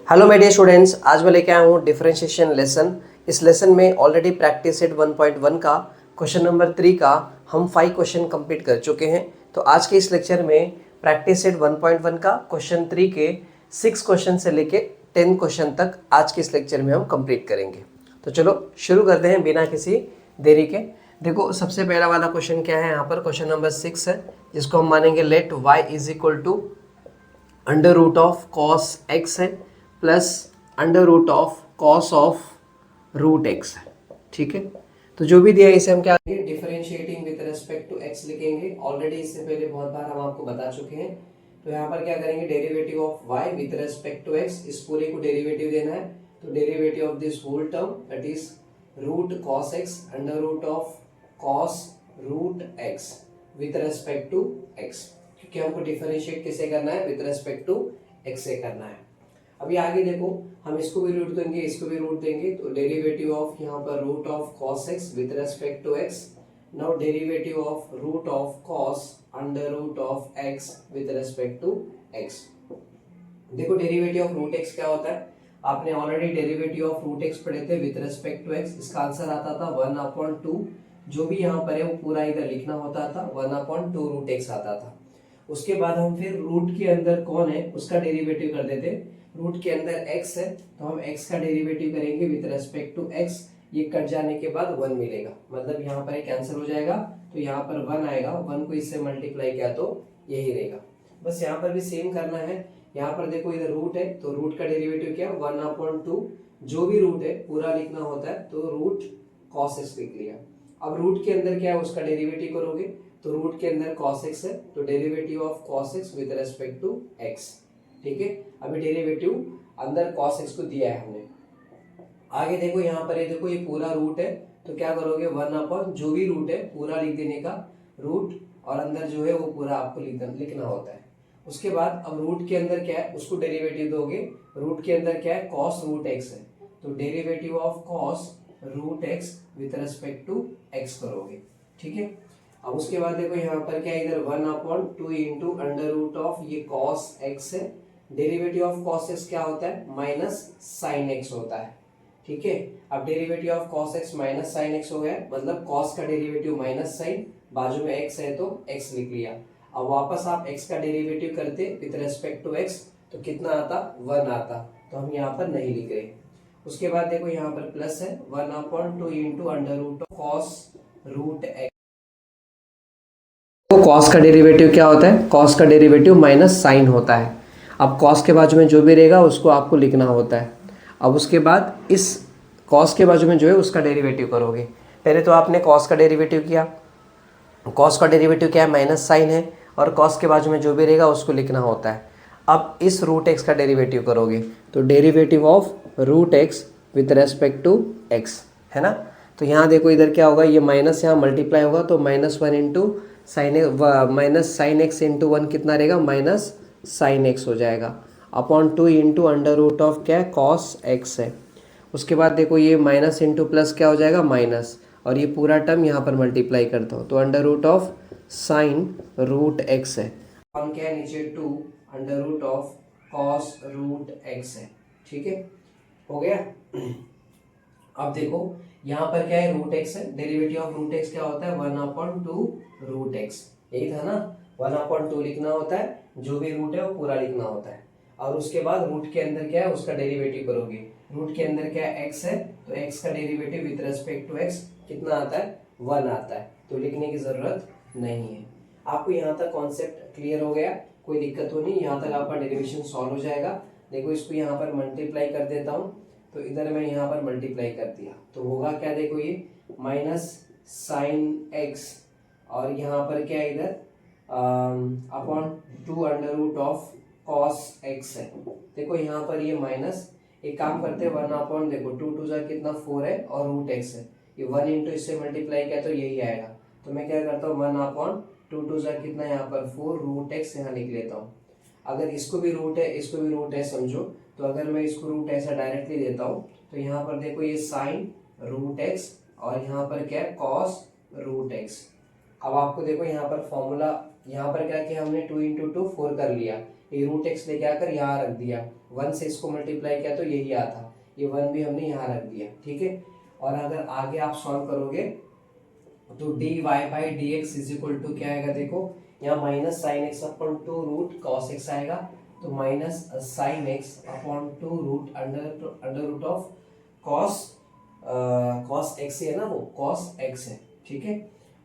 Hello my dear students, आज मैं लेके आया हूँ डिफरेंशिएशन लेसन। इस लेसन में ऑलरेडी प्रैक्टिस सेट 1.1 का क्वेश्चन नंबर 3 का हम 5 क्वेश्चन कंप्लीट कर चुके हैं। तो आज के इस लेक्चर में प्रैक्टिस सेट 1.1 का क्वेश्चन 3 के 6 क्वेश्चन से लेके 10 क्वेश्चन तक आज के इस लेक्चर में हम कंप्लीट करेंगे। तो चलो शुरू करते हैं बिना किसी देरी के। देखो सबसे पहला वाला क्वेश्चन क्या है, यहाँ पर क्वेश्चन नंबर 6 है, जिसको हम मानेंगे let y is equal to under root of cos x है plus under root of cos of root x है। ठीक है, तो जो भी दिया है इसे हम क्या करेंगे, differentiating with respect to x लिखेंगे। ऑलरेडी इससे पहले बहुत बार हम आपको बता चुके हैं। तो यहाँ पर क्या करेंगे, derivative of y with respect to x, इस पूरे को डेरिवेटिव देना है। तो derivative of this whole term that is root cos x under root of cos root x with respect to x, क्योंकि हमको डिफरेंशिएट किसे करना है, विद रिस्पेक्ट टू एक्स से करना है। अभी आगे देखो, हम इसको भी रूट देंगे, इसको भी रूट देंगे। तो डेरिवेटिव ऑफ यहाँ पर root of cos x with respect to x, now derivative of root of cos under root of x with respect to x. देखो डेरिवेटिव ऑफ रूट एक्स क्या होता है, आपने already derivative of root x पढ़े थे with respect to x. इसका answer आता था 1/2, जो भी यहाँ पर है वो पूरा इधर लिखना होता था, 1/2 रूट एक्स आता था। उसके बाद हम फिर रूट के अंदर कौन है उसका डेरिवेटिव कर देते। रूट के अंदर x है तो हम x का डेरिवेटिव करेंगे विद रेस्पेक्ट टू x। ये कट जाने के बाद 1 मिलेगा, मतलब यहाँ पर कैंसिल हो जाएगा, तो यहाँ पर 1 आएगा। 1 को इससे मल्टीप्लाई किया तो यही रहेगा। बस यहाँ पर भी सेम करना है। यहाँ पर देखो इधर रूट है तो रूट का डेरिवेटिव क्या, 1/2, जो भी रूट है पूरा लिखना होता है, तो रूट कॉस एक्स लिख लिया। अब रूट के अंदर क्या है उसका डेरिवेटिव करोगे, तो रूट के अंदर cos x है, तो derivative of cos x with respect to x। ठीक है, अभी डेरिवेटिव अंदर cos x को दिया है हमने। आगे देखो यहाँ पर, ये देखो ये पूरा रूट है, तो क्या करोगे, 1/, जो भी रूट है पूरा लिख देने का रूट, और अंदर जो है वो पूरा आपको लिखना होता है। उसके बाद अब रूट के अंदर क्या है उसको डेरिवेटिव दोगे। रूट के अंदर क्या है, cos रूट x है, तो derivative of cos root x with respect to x करोगे। ठीक है, अब उसके बाद देखो यहाँ पर क्या है, इधर 1/2 इंटू अंडर रूट ऑफ ये cos x है। डेरिवेटिव ऑफ cos x क्या होता है, माइनस साइन x होता है। ठीक है, अब derivative of cos x minus sine x हो गया, मतलब cos का डेरिवेटिव माइनस साइन, बाजू में x है तो x लिख लिया। अब वापस आप x का डेरिवेटिव करते विद रेस्पेक्ट टू x, तो कितना आता, 1 आता, तो हम यहाँ पर नहीं लिख रहे। उसके बाद देखो यहाँ पर प्लस है 1/2 into under root of cos root x। तो cos का डेरिवेटिव क्या होता है, cos का डेरिवेटिव माइनस साइन होता है। अब cos के बाजू में जो भी रहेगा उसको आपको लिखना होता है। अब उसके बाद इस cos के बाजू में जो है उसका डेरिवेटिव करोगे। पहले तो आपने cos का डेरिवेटिव किया, cos का डेरिवेटिव क्या है, माइनस साइन है, और cos के बाजू में जो भी रहेगा उसको लिखना होता है। अब इस रूट एक्स का डेरिवेटिव करोगे, तो derivative of root x with respect to x है ना। तो यहाँ देखो इधर क्या होगा, ये माइनस यहाँ मल्टीप्लाई होगा, तो -1 into minus sine x into 1 कितना रहेगा, माइनस साइन एक्स हो जाएगा, upon 2 into under root of क्या है, कॉस एक्स है। उसके बाद देखो ये माइनस इंटू प्लस क्या हो जाएगा, माइनस, और ये पूरा टर्म यहाँ पर मल्टीप्लाई करता हो, तो under root of sine root x है, हम क्या है नीचे 2 under root of cos root x है। ठीक है, हो गया। अब देखो यहाँ पर क्या है, रूट एक्स है, डेरिवेटिव ऑफ रूट एक्स क्या होता है, 1/2 रूट एक्स, यही था ना, 1/2 लिखना होता है, जो भी रूट है वो पूरा लिखना होता है। और उसके बाद रूट के अंदर क्या है उसका डेरिवेटिव करोगे। रूट के अंदर क्या है, एक्स है, तो एक्स का derivative with respect to x कितना आता है, 1 आता है, तो लिखने की जरूरत नहीं है। आपको यहाँ तक कॉन्सेप्ट क्लियर हो गया, कोई दिक्कत तो नहीं, यहाँ तक आपका डेरिवेशन सॉल्व हो जाएगा। देखो इसको यहाँ पर मल्टीप्लाई कर देता हूँ, तो इधर मैं यहाँ पर मल्टीप्लाई कर दिया, तो होगा क्या, देखो ये माइनस साइन एक्स, और यहाँ पर क्या है इधर upon 2 under root of cos x है। देखो यहाँ पर ये माइनस, एक काम करते हैं 1 अपॉन, देखो 2 2 जा कितना 4 है, और रूट एक्स है, ये 1 इंटू इससे मल्टीप्लाई किया तो यही आएगा। तो मैं क्या करता हूँ, 1 अपॉन 2 2 जा कितना यहाँ पर 4, रूट एक्स यहाँ लिख लेता हूँ। अगर इसको भी रूट है इसको भी रूट है समझो, तो अगर मैं इसको रूट ऐसा डायरेक्टली देता हूँ, तो यहाँ पर देखो ये साइन रूट एक्स, और यहाँ पर क्या है, कॉस रूट एक्स। अब आपको देखो यहाँ पर फॉर्मूला, यहाँ पर क्या किया हमने, 2 इंटू 2 4 कर लिया, ये रूट एक्स लेके आकर यहाँ रख दिया, 1 से इसको मल्टीप्लाई किया तो यही आता, ये 1 भी हमने यहाँ रख दिया, ठीक है। और अगर आगे आप सॉल्व करोगे तो d y by D x is equal to क्या आएगा, देखो यहाँ minus sine x upon 2 root cos x आएगा, तो minus sine x upon 2 root under root of cos x है ना, वो कॉस एक्स है, ठीक है।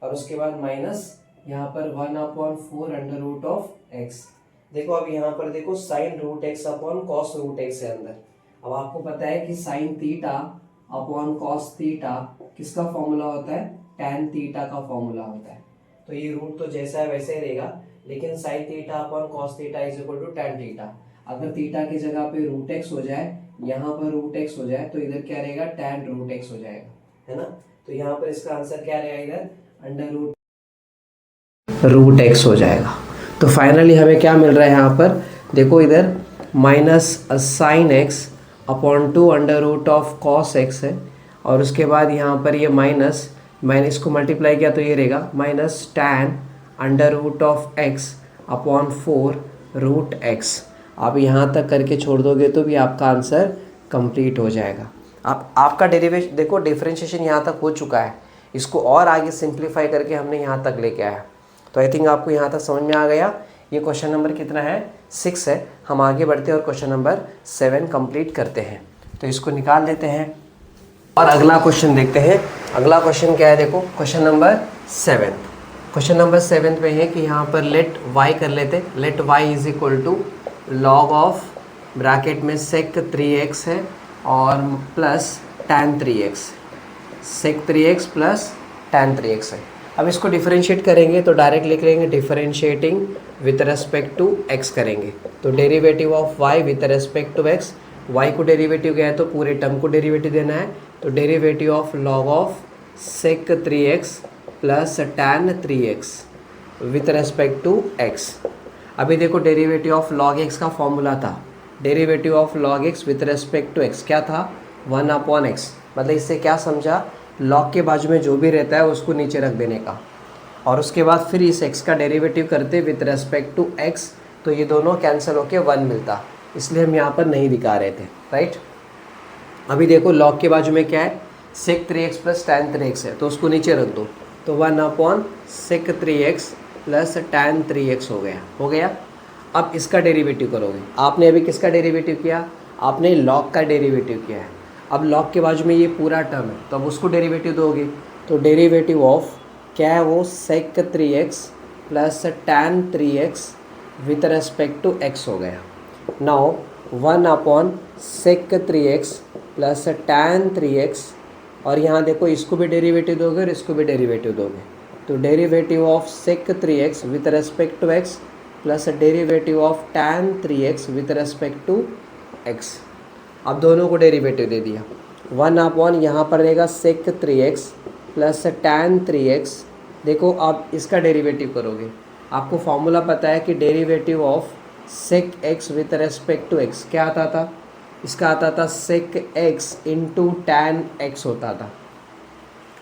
और उसके बाद माइनस यहाँ पर 1/4 अंडर रूट ऑफ एक्स। देखो अब यहाँ पर देखो sine root x upon cos root x है अंदर। अब आपको पता है कि sine theta upon cos theta किसका फॉर्मूला होता है, टैन थीटा का फॉर्मूला होता है। तो ये रूट तो जैसा है वैसे ही रहेगा, लेकिन sine theta upon cos theta is equal to tan theta. अगर थीटा की जगह पे रूट एक्स हो जाए, यहाँ पर रूट एक्स हो जाए, तो इधर क्या रहेगा, टैन रूट एक्स हो जाएगा, है ना। तो यहाँ पर इसका आंसर क्या रहेगा, इधर अंडर रूट एक्स हो जाएगा। तो फाइनली हमें क्या मिल रहा है यहाँ पर, देखो इधर minus sine x upon 2 under root of cos x है, और उसके बाद यहाँ पर ये माइनस, मैंने इसको मल्टीप्लाई किया तो ये रहेगा minus tan under root of x upon 4 root x. आप यहाँ तक करके छोड़ दोगे तो भी आपका आंसर कंप्लीट हो जाएगा। आपका डेरिवेशन देखो, डिफरेंशिएशन यहाँ तक हो चुका है, इसको और आगे सिंप्लीफाई करके हमने यहाँ तक लेके आया। तो आई थिंक आपको यहाँ तक समझ में आ गया। ये क्वेश्चन नंबर कितना है, 6 है। हम आगे बढ़ते हैं और क्वेश्चन नंबर 7 कंप्लीट करते हैं। तो इसको निकाल लेते हैं और अगला क्वेश्चन देखते हैं। अगला क्वेश्चन क्या है, देखो क्वेश्चन नंबर 7। क्वेश्चन नंबर 7 में है कि यहाँ पर लेट y कर लेते। Let y is equal to log of bracket में सेक 3x है और plus tan 3x, sec 3x plus tan 3x है। अब इसको डिफरेंशिएट करेंगे तो डायरेक्ट लिख लेंगे differentiating with respect to x करेंगे। तो derivative of y with respect to x, y को डेरिवेटिव गया है तो पूरे टर्म को डेरिवेटिव देना है। तो derivative of log of sec 3x plus tan 3x with respect to x। अभी देखो डेरिवेटिव ऑफ लॉग x का फॉर्मूला था, derivative of log x with respect to x क्या था, 1/x। मतलब इससे क्या समझा, लॉग के बाजू में जो भी रहता है उसको नीचे रख देने का, और उसके बाद फिर इस x का डेरिवेटिव करते विथ रेस्पेक्ट टू x, तो ये दोनों कैंसिल होके 1 मिलता, इसलिए हम यहाँ पर नहीं दिखा रहे थे, राइट। अभी देखो लॉग के बाजू में क्या है, सेक 3x प्लस टैन 3x है, तो उसको नीचे रख दो, तो 1/सेक 3x प्लस टैन 3x हो गया। अब इसका डेरिवेटिव करोगे, आपने अभी किसका डेरिवेटिव किया, आपने लॉग का डेरिवेटिव किया है। अब लॉग के बाजू में ये पूरा टर्म है, तो अब उसको डेरिवेटिव दोगे, तो डेरिवेटिव ऑफ क्या है वो, sec 3x plus tan 3x with respect to x हो गया। Now 1/सेक 3x plus tan 3x, और यहाँ देखो इसको भी डेरिवेटिव दोगे और इसको भी डेरिवेटिव दोगे, तो derivative of sec 3x with respect to x plus derivative of tan 3x with respect to x। अब दोनों को डेरिवेटिव दे दिया, 1/, यहाँ पर रहेगा सेक 3x प्लस टैन 3x। देखो आप इसका डेरिवेटिव करोगे, आपको फॉर्मूला पता है कि derivative of sec x with respect to x क्या आता था, इसका आता था sec x into tan x होता था।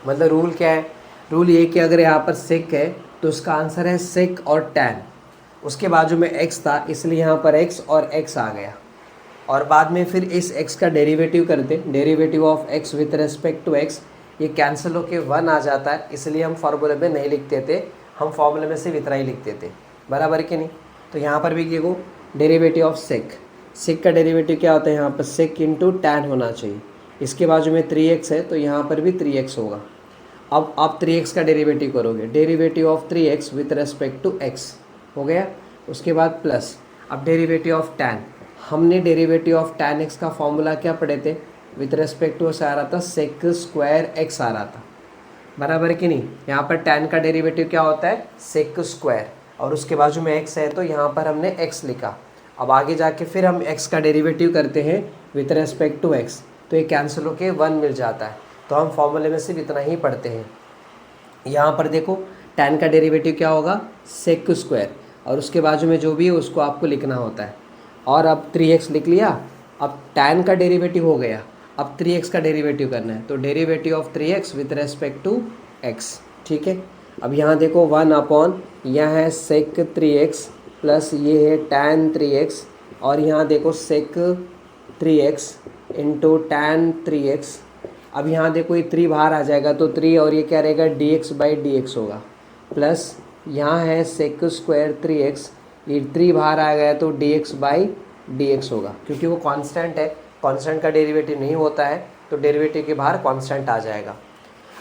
मतलब रूल क्या है, रूल ये कि अगर यहाँ पर सेक है तो उसका आंसर है सेक और टैन, उसके बाजू में x था इसलिए यहाँ पर x और x आ गया, और बाद में फिर इस x का डेरिवेटिव करते, derivative of x with respect to x, ये कैंसिल होके 1 आ जाता है, इसलिए हम फार्मूले में नहीं लिखते थे, हम फार्मूले में सिर्फ इतना ही लिखते थे, बराबर कि नहीं। तो यहाँ पर भी देखो डेरिवेटिव ऑफ सेक, सेक का डेरिवेटिव क्या होता है, यहाँ पर सेक इंटू टैन होना चाहिए, इसके बाजू में 3x है तो यहाँ पर भी 3x होगा। अब आप 3x का डेरिवेटिव करोगे, derivative of 3x with respect to x हो गया। उसके बाद प्लस, अब डेरिवेटिव ऑफ टैन, हमने डेरिवेटिव ऑफ टैन x का फॉर्मूला क्या पढ़े थे, विथ रेस्पेक्ट टू आ रहा था सेक स्क्वायर x आ रहा था, बराबर कि नहीं। यहाँ पर टैन का डेरिवेटिव क्या होता है, सेक स्क्वायर, और उसके बाजू में x है तो यहाँ पर हमने x लिखा। अब आगे जाके फिर हम x का डेरिवेटिव करते हैं विथ रेस्पेक्ट टू x, तो ये कैंसिल होके 1 मिल जाता है, तो हम फॉर्मूले में सिर्फ इतना ही पढ़ते हैं। यहाँ पर देखो टैन का डेरिवेटिव क्या होगा, सेक स्क्वायर, और उसके बाजू में जो भी है उसको आपको लिखना होता है। और अब 3x लिख लिया, अब टैन का डेरिवेटिव हो गया, अब 3x का डेरिवेटिव करना है, तो derivative of 3x with respect to x, ठीक है। अब यहाँ देखो 1/, यहाँ है सेक 3x प्लस ये है tan 3x, और यहाँ देखो sec 3x into tan 3x। अब यहाँ देखो ये 3 बाहर आ जाएगा तो 3, और ये क्या रहेगा dx/dx होगा, प्लस यहाँ है sec स्क्वायर 3x, ये 3 बाहर आ गया तो dx/dx होगा, क्योंकि वो कांस्टेंट है, कांस्टेंट का डेरिवेटिव नहीं होता है तो डेरिवेटिव के बाहर कांस्टेंट आ जाएगा।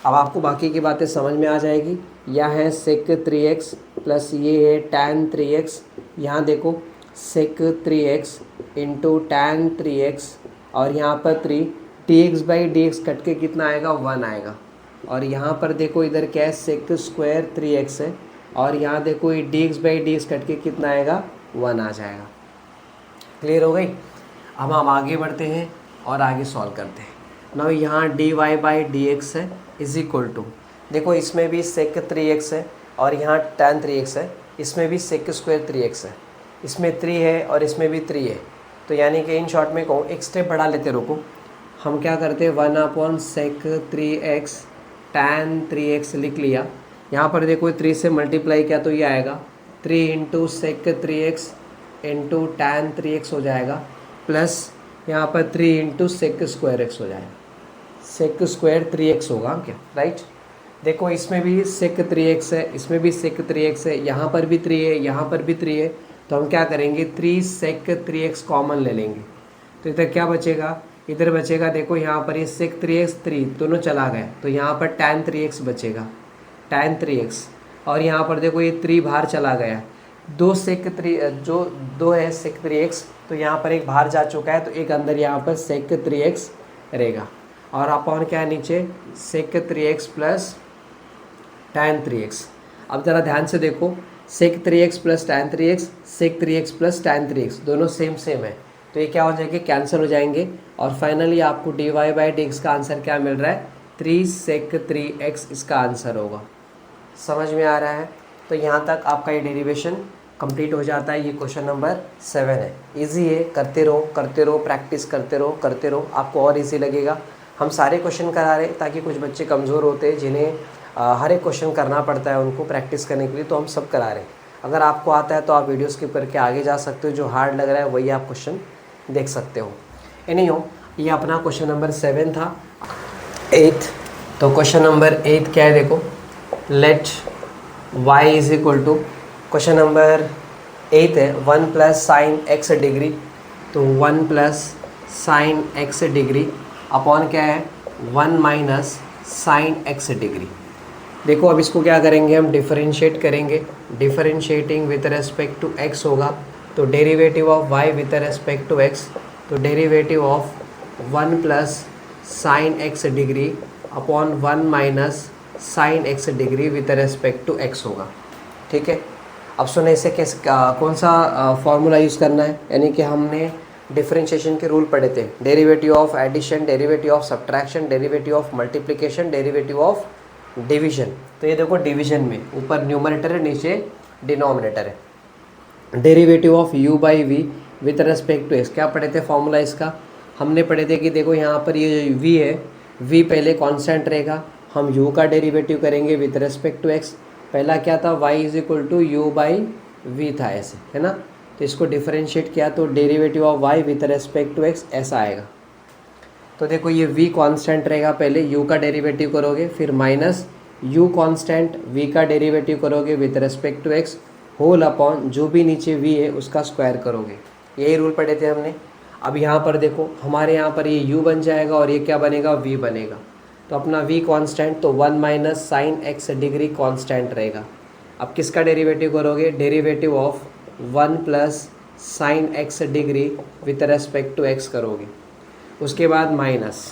अब आपको बाकी की बातें समझ में आ जाएगी। यह है sec 3x प्लस ये है tan 3x, यहाँ देखो sec 3x into tan 3x, और यहाँ पर 3 dx/dx कट के कितना आएगा 1 आएगा, और यहाँ पर देखो इधर क्या है sec स्क्वायर 3x है, और यहाँ देखो ये dx/dx कट के कितना आएगा 1 आ जाएगा। क्लियर हो गई। अब हम आगे बढ़ते हैं और आगे सॉल्व करते हैं। नाउ यहाँ dy/dx है इज इक्वल टू, देखो इसमें भी sec 3x है और यहाँ tan 3x है, इसमें भी sec स्क्वायर 3x है, इसमें 3 है और इसमें भी 3 है, तो यानी कि इन शॉर्ट में कहूँ एक स्टेप बढ़ा लेते, रुको। हम क्या करते हैं 1/sec 3x tan 3x लिख लिया। यहाँ पर देखो 3 से मल्टीप्लाई किया तो ये आएगा 3 into sec 3x into tan 3x हो जाएगा, प्लस यहाँ पर 3 इंटू sec स्क्वायर x हो जाएगा, sec स्क्वायर 3x होगा क्या, राइट। देखो इसमें भी sec 3x है, इसमें भी sec 3x है, यहाँ पर भी 3 है, यहाँ पर भी 3 है, तो हम क्या करेंगे 3 sec 3x कॉमन ले लेंगे, तो इधर क्या बचेगा, इधर बचेगा देखो यहाँ पर ये sec 3x 3 दोनों चला गया, तो यहाँ पर tan 3x बचेगा, tan 3x, और यहाँ पर देखो ये 3 बाहर चला गया, 2 sec 3 जो 2 है sec 3x, तो यहाँ पर एक बाहर जा चुका है तो एक अंदर यहाँ पर sec 3x रहेगा, और अपॉन क्या है नीचे sec 3x plus tan 3x। अब ज़रा ध्यान से देखो sec 3x plus tan 3x, sec 3x plus tan 3x दोनों सेम है, तो ये क्या हो जाएंगे कैंसिल हो जाएंगे, और फाइनली आपको dy/dx का आंसर क्या मिल रहा है 3 sec 3x इसका आंसर होगा। समझ में आ रहा है। तो यहाँ तक आपका ये डेरिवेशन कंप्लीट हो जाता है। ये क्वेश्चन नंबर 7 है। इजी है, करते रहो, प्रैक्टिस करते रहो, आपको और इजी लगेगा। हम सारे क्वेश्चन करा रहे हैं ताकि कुछ बच्चे कमज़ोर होते हैं जिन्हें हर एक क्वेश्चन करना पड़ता है उनको प्रैक्टिस करने के लिए, तो हम सब करा रहे हैं। अगर आपको आता है तो आप वीडियो स्किप करके आगे जा सकते हो, जो हार्ड लग रहा है वही आप क्वेश्चन देख सकते हो। एनीहो, ये अपना क्वेश्चन नंबर 7 था। 8, तो क्वेश्चन नंबर 8 क्या है देखो, let y is equal to, question number 8 है 1 प्लस साइन x डिग्री, तो 1 plus sine x degree upon क्या है 1 माइनस साइन x डिग्री। देखो अब इसको क्या करेंगे, हम डिफरेंशिएट करेंगे, differentiating with respect to x होगा, तो derivative of y with respect to x, तो derivative of 1 plus sine x degree upon 1 minus sine x degree with respect to x होगा। ठीक है, अब सुने इसे कैसे कौन सा फॉर्मूला यूज़ करना है, यानी कि हमने डिफरेंशिएशन के रूल पढ़े थे, derivative of addition, derivative of subtraction, derivative of multiplication, derivative of division. तो ये देखो डिवीजन में ऊपर न्यूमरेटर है, नीचे डिनोमिनेटर है। Derivative of u by v with respect to x, क्या पढ़े थे फॉर्मूला इसका, हमने पढ़े थे कि देखो यहाँ पर ये v है, v पहले कांस्टेंट रहेगा, हम u का डेरिवेटिव करेंगे विथ रेस्पेक्ट टू x। पहला क्या था y is equal to u by v था, ऐसे है ना, तो इसको डिफरेंशिएट किया तो derivative of y with respect to x ऐसा आएगा। तो देखो ये v कांस्टेंट रहेगा, पहले u का डेरिवेटिव करोगे, फिर माइनस u कांस्टेंट v का डेरिवेटिव करोगे with respect to x, whole upon जो भी नीचे v है उसका स्क्वायर करोगे। यही रूल पढ़े थे हमने। अब यहाँ पर देखो हमारे यहाँ पर ये u बन जाएगा और ये क्या बनेगा v बनेगा, तो अपना v कांस्टेंट, तो 1 minus sine x degree constant रहेगा। अब किसका डेरिवेटिव करोगे, derivative of 1 plus sine x degree with respect to x करोगे, उसके बाद माइनस,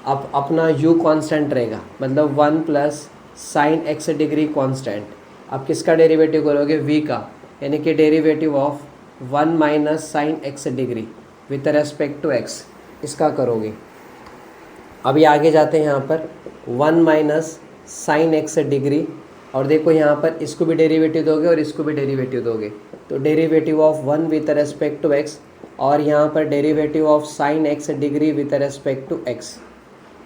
अब अपना u कांस्टेंट रहेगा, मतलब 1 plus sine x degree constant. अब किसका डेरिवेटिव करोगे, v का, यानी कि derivative of 1 minus sine x degree with respect to x, इसका करोगे। अभी आगे जाते हैं यहाँ पर 1 माइनस साइन x डिग्री, और देखो यहाँ पर इसको भी डेरिवेटिव दोगे और इसको भी डेरिवेटिव दोगे, तो derivative of 1 with respect to x, और यहाँ पर derivative of sine x degree with respect to x।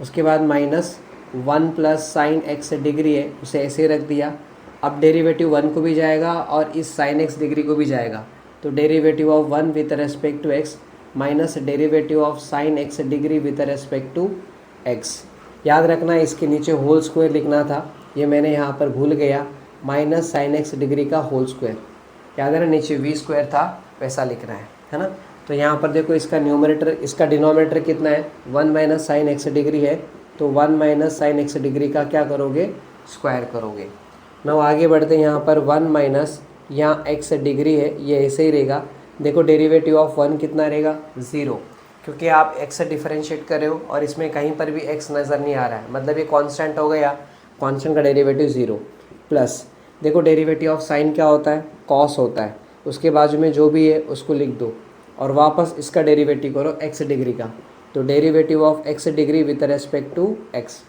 उसके बाद minus 1 plus sine x degree है, उसे ऐसे रख दिया, अब डेरिवेटिव 1 को भी जाएगा और इस साइन एक्स डिग्री को भी जाएगा, तो derivative of 1 with respect to x minus derivative of sine x degree with respect to x. याद रखना इसके नीचे होल स्क्वायर लिखना था, ये मैंने यहाँ पर भूल गया, माइनस साइन एक्स डिग्री का होल स्क्वायर। याद है ना, नीचे वी स्क्वायर था वैसा लिखना है ना। तो यहाँ पर देखो इसका न्यूमरेटर, इसका डिनोमिनेटर कितना है, 1 माइनस साइन एक्स डिग्री है, तो 1 माइनस साइन एक्स डिग्री का क्या करोगे, स्क्वायर करोगे। ना आगे बढ़ते हैं, यहाँ पर 1 माइनस यहाँ एक्स डिग्री है, ये ऐसे ही रहेगा। देखो डेरिवेटिव ऑफ 1 कितना रहेगा, 0, क्योंकि आप x से डिफरेंशिएट कर रहे हो और इसमें कहीं पर भी x नज़र नहीं आ रहा है, मतलब ये कांस्टेंट हो गया, कांस्टेंट का डेरिवेटिव 0। प्लस देखो डेरिवेटिव ऑफ साइन क्या होता है, कॉस होता है, उसके बाजू में जो भी है उसको लिख दो और वापस इसका डेरिवेटिव करो x डिग्री का, तो derivative of x degree with respect to x।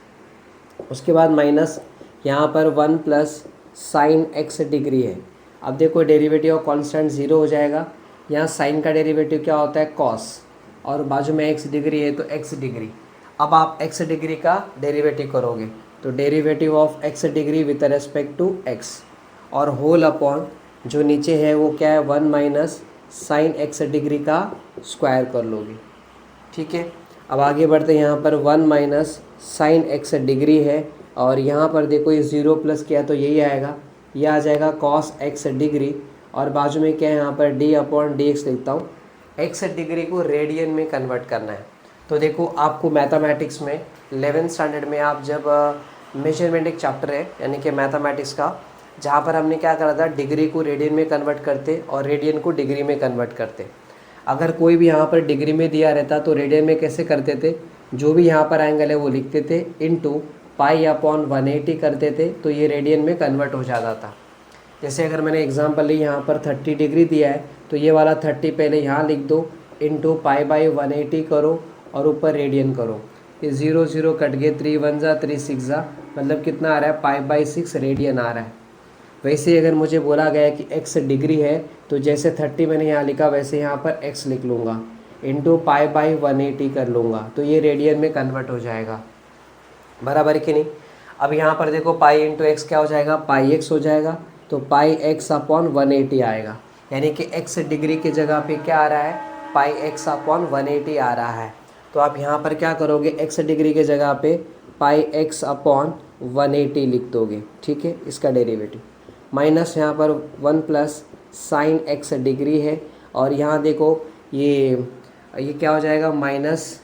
उसके बाद माइनस यहाँ पर 1 प्लस साइन x डिग्री है। अब देखो डेरिवेटिव ऑफ कांस्टेंट 0 हो जाएगा, यहाँ साइन का डेरिवेटिव क्या होता है, कॉस, और बाजू में x डिग्री है तो x डिग्री। अब आप x डिग्री का डेरिवेटिव करोगे, तो derivative of x degree with respect to x और होल अपॉन जो नीचे है वो क्या है, 1 माइनस साइन x डिग्री का स्क्वायर कर लोगे। ठीक है, अब आगे बढ़ते हैं, यहाँ पर 1 माइनस साइन x डिग्री है और यहाँ पर देखो ये 0 प्लस किया तो यही आएगा, ये आ जाएगा कॉस x डिग्री, और बाजू में क्या है यहाँ पर d अपॉन डी एक्स लिखता हूँ। x डिग्री को रेडियन में कन्वर्ट करना है। तो देखो आपको मैथमेटिक्स में 11th स्टैंडर्ड में आप जब मेजरमेंट एक चैप्टर है यानी कि मैथमेटिक्स का, जहाँ पर हमने क्या करा था, डिग्री को रेडियन में कन्वर्ट करते और रेडियन को डिग्री में कन्वर्ट करते। अगर कोई भी यहाँ पर डिग्री में दिया रहता तो रेडियन में कैसे करते थे, जो भी यहाँ पर एंगल है वो लिखते थे, इनटू पाई अपॉन 180 करते थे, तो ये रेडियन में कन्वर्ट हो जाता था। जैसे अगर मैंने एग्जांपल ली, यहाँ पर 30 डिग्री दिया है तो ये वाला 30 पहले यहाँ लिख दो, इनटू पाई बाई 180 करो और ऊपर रेडियन करो। ये 0 0 कट गए, 3 1 जा 3 6 जा, मतलब कितना आ रहा है, पाई बाई 6 रेडियन आ रहा है। वैसे अगर मुझे बोला गया कि x डिग्री है तो जैसे 30 मैंने यहाँ लिखा वैसे यहाँ पर x लिख लूँगा, इनटू पाई बाई 180 कर लूँगा, तो ये रेडियन में कन्वर्ट हो जाएगा। बराबर कि नहीं। अब यहाँ पर देखो पाई इंटू एक्स क्या हो जाएगा, पाई एक्स हो जाएगा, तो पाई एक्स अपॉन 180 आएगा, यानी कि x डिग्री की जगह पे क्या आ रहा है, पाई एक्स अपॉन 180 आ रहा है। तो आप यहाँ पर क्या करोगे, x डिग्री के जगह पे पाई एक्स अपॉन 180 लिख दोगे। ठीक है, इसका डेरिवेटिव माइनस यहाँ पर 1 प्लस साइन x डिग्री है, और यहाँ देखो ये क्या हो जाएगा, माइनस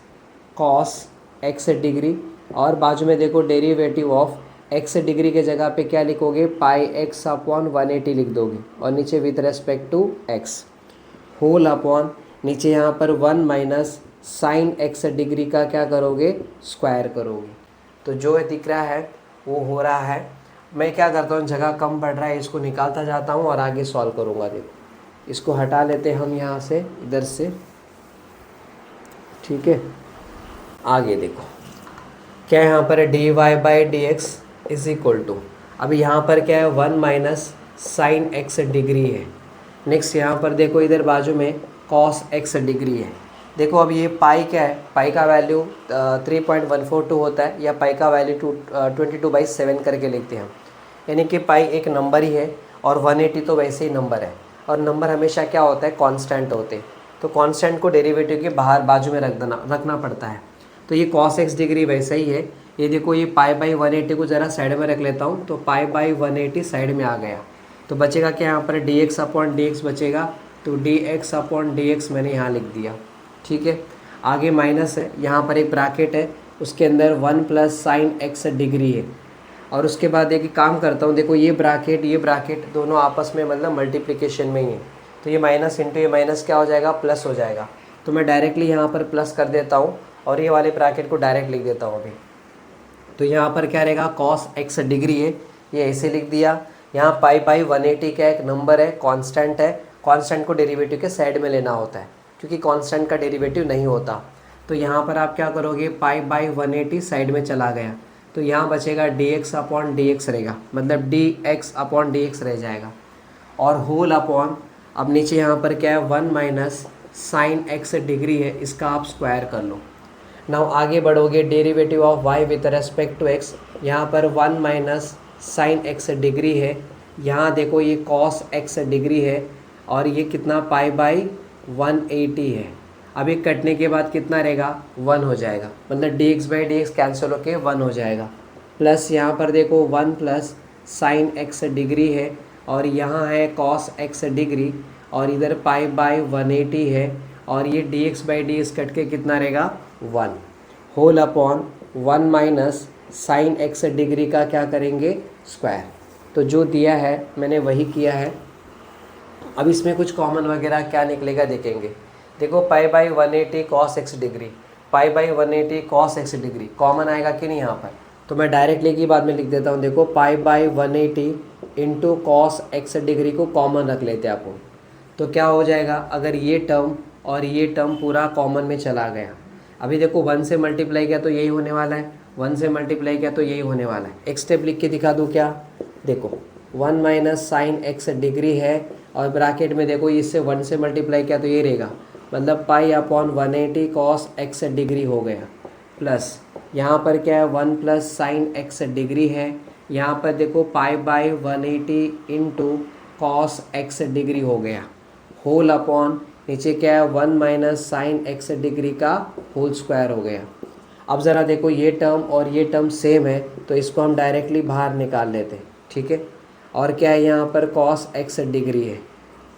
कॉस x डिग्री, और बाजू में देखो डेरिवेटिव ऑफ x डिग्री के जगह पे क्या लिखोगे, पाई एक्स अपॉन 180 लिख दोगे, और नीचे with respect to x whole upon नीचे यहाँ पर 1 माइनस साइन x डिग्री का क्या करोगे, स्क्वायर करोगे। तो जो दिख रहा है वो हो रहा है। मैं क्या करता हूँ, जगह कम पड़ रहा है इसको निकालता जाता हूँ और आगे सॉल्व करूँगा। देखो इसको हटा लेते हैं हम यहाँ से, इधर से। ठीक है, आगे देखो क्या है, यहाँ पर dy by D x is equal to, अभी यहाँ पर क्या है, 1 माइनस साइन x डिग्री है। नेक्स्ट यहाँ पर देखो इधर बाजू में कॉस x डिग्री है। देखो अब ये पाई क्या है, पाई का वैल्यू 3.142 होता है, या पाई का वैल्यू 22/7 करके लिखते हैं हम, यानी कि पाई एक नंबर ही है और 180 तो वैसे ही नंबर है, और नंबर हमेशा क्या होता है, कांस्टेंट होते, तो कांस्टेंट को डेरिवेटिव के बाहर बाजू में रखना पड़ता है। तो ये कॉस x डिग्री वैसा ही है। ये देखो ये पाई बाई 180 को ज़रा साइड में रख लेता हूँ, तो पाई बाई 180 साइड में आ गया, तो बचेगा क्या, यहाँ पर D x upon D x बचेगा, तो D x upon D x मैंने यहाँ लिख दिया। ठीक है, आगे माइनस है, यहाँ पर एक ब्रैकेट है, उसके अंदर 1 प्लस साइन x डिग्री है, और उसके बाद एक काम करता हूँ, देखो ये ब्रैकेट दोनों आपस में मतलब मल्टीप्लिकेशन में ही है, तो ये माइनस इंटू ये माइनस क्या हो जाएगा, प्लस हो जाएगा। तो मैं डायरेक्टली यहाँ पर प्लस कर देता हूँ और ये वाले ब्रैकेट को डायरेक्ट लिख देता हूँ अभी। तो यहाँ पर क्या रहेगा, कॉस x डिग्री है, ये ऐसे लिख दिया। यहाँ पाई बाई 180 का एक नंबर है, कांस्टेंट है, कांस्टेंट को डेरिवेटिव के साइड में लेना होता है क्योंकि कांस्टेंट का डेरिवेटिव नहीं होता। तो यहाँ पर आप क्या करोगे, पाई बाई 180 साइड में चला गया, तो यहाँ बचेगा D x upon D x रहेगा, मतलब D x upon D x रह जाएगा, और होल अपॉन अब नीचे यहाँ पर क्या है, 1 माइनस साइन x डिग्री है, इसका आप स्क्वायर कर लो। नाउ आगे बढ़ोगे, derivative of y with respect to x, यहाँ पर 1 माइनस साइन x डिग्री है, यहाँ देखो ये cos x डिग्री है और ये कितना पाई बाई 180 है। अब ये कटने के बाद कितना रहेगा 1 हो जाएगा, मतलब dx by D x cancel होके 1 हो जाएगा। प्लस यहाँ पर देखो 1 प्लस साइन x डिग्री है और यहाँ है cos x डिग्री और इधर पाई बाई 180 है और ये dx by D X cut के कितना रहेगा 1 whole upon 1 minus sine x degree का क्या करेंगे स्क्वायर। तो जो दिया है मैंने वही किया है। अब इसमें कुछ कॉमन वगैरह क्या निकलेगा देखेंगे। देखो pi by 180 cos x degree, pi by 180 cos x degree common आएगा कि नहीं यहाँ पर, तो मैं डायरेक्टली की बाद में लिख देता हूँ। देखो pi by 180 into cos x degree को कॉमन रख लेते हैं अपन, तो क्या हो जाएगा अगर ये टर्म और ये टर्म पूरा कॉमन में चला गया। अभी देखो 1 से मल्टीप्लाई किया तो यही होने वाला है, 1 से मल्टीप्लाई किया तो यही होने वाला है। एक स्टेप लिख के दिखा दूँ क्या, देखो 1 माइनस साइन एक्स डिग्री है और ब्रैकेट में देखो इससे 1 से मल्टीप्लाई किया तो ये रहेगा, मतलब pi upon 180 cos x degree हो गया। प्लस यहाँ पर क्या है 1 प्लस साइन एक्स डिग्री है, यहाँ पर देखो pi by 180 into cos x degree हो गया होल अपॉन नीचे क्या है 1 माइनस साइन एक्स डिग्री का होल स्क्वायर हो गया। अब ज़रा देखो ये टर्म और ये टर्म सेम है तो इसको हम डायरेक्टली बाहर निकाल लेते हैं, ठीक है। और क्या है यहाँ पर कॉस एक्स डिग्री है।